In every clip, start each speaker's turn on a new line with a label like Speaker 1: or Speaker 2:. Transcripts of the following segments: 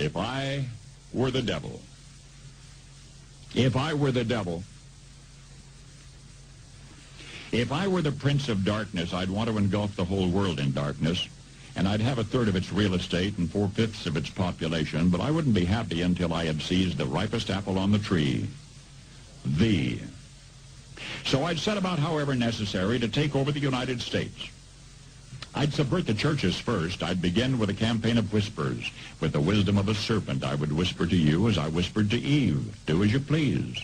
Speaker 1: If I were the devil. If I were the devil. If I were the prince of darkness, I'd want to engulf the whole world in darkness, and I'd have a third of its real estate and 4/5 of its population, but I wouldn't be happy until I had seized the ripest apple on the tree. So I'd set about, however necessary, to take over the United States. I'd subvert the churches first. I'd begin with a campaign of whispers. With the wisdom of a serpent, I would whisper to you as I whispered to Eve, do as you please.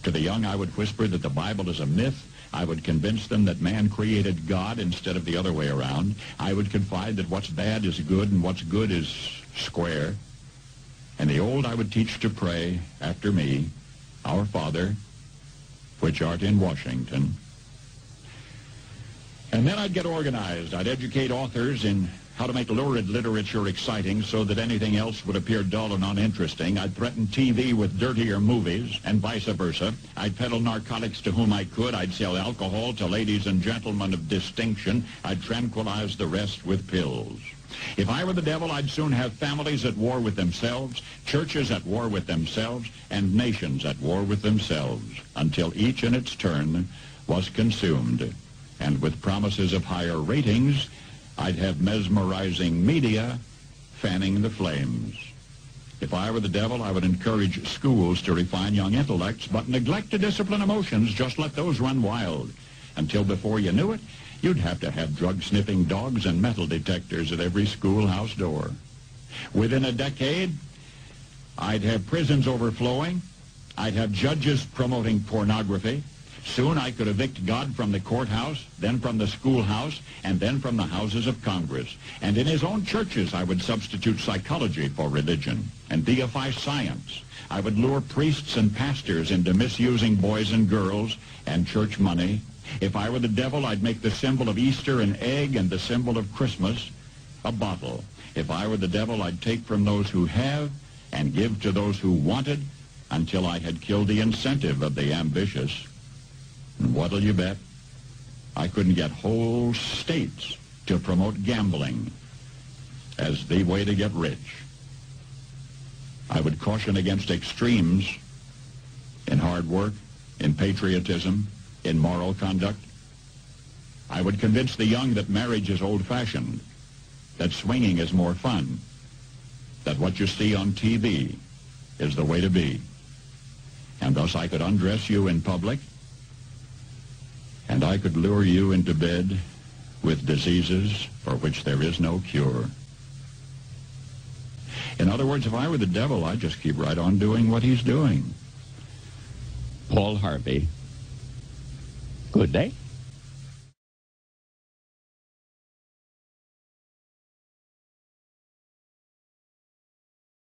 Speaker 1: To the young, I would whisper that the Bible is a myth. I would convince them that man created God instead of the other way around. I would confide that what's bad is good and what's good is square. And the old I would teach to pray after me, Our Father, which art in Washington. And then I'd get organized. I'd educate authors in how to make lurid literature exciting so that anything else would appear dull and uninteresting. I'd threaten TV with dirtier movies and vice versa. I'd peddle narcotics to whom I could. I'd sell alcohol to ladies and gentlemen of distinction. I'd tranquilize the rest with pills. If I were the devil, I'd soon have families at war with themselves, churches at war with themselves, and nations at war with themselves, until each in its turn was consumed. And with promises of higher ratings, I'd have mesmerizing media fanning the flames. If I were the devil, I would encourage schools to refine young intellects, but neglect to discipline emotions. Just let those run wild. Until before you knew it, you'd have to have drug-sniffing dogs and metal detectors at every schoolhouse door. Within a decade, I'd have prisons overflowing. I'd have judges promoting pornography. Soon I could evict God from the courthouse, then from the schoolhouse, and then from the houses of Congress. And in his own churches, I would substitute psychology for religion and deify science. I would lure priests and pastors into misusing boys and girls and church money. If I were the devil, I'd make the symbol of Easter an egg and the symbol of Christmas a bottle. If I were the devil, I'd take from those who have and give to those who wanted until I had killed the incentive of the ambitious. And what'll you bet? I couldn't get whole states to promote gambling as the way to get rich. I would caution against extremes in hard work, in patriotism, in moral conduct. I would convince the young that marriage is old-fashioned, that swinging is more fun, that what you see on TV is the way to be. And thus I could undress you in public, and I could lure you into bed with diseases for which there is no cure. In other words, if I were the devil, I'd just keep right on doing what he's doing.
Speaker 2: Paul Harvey. Good day.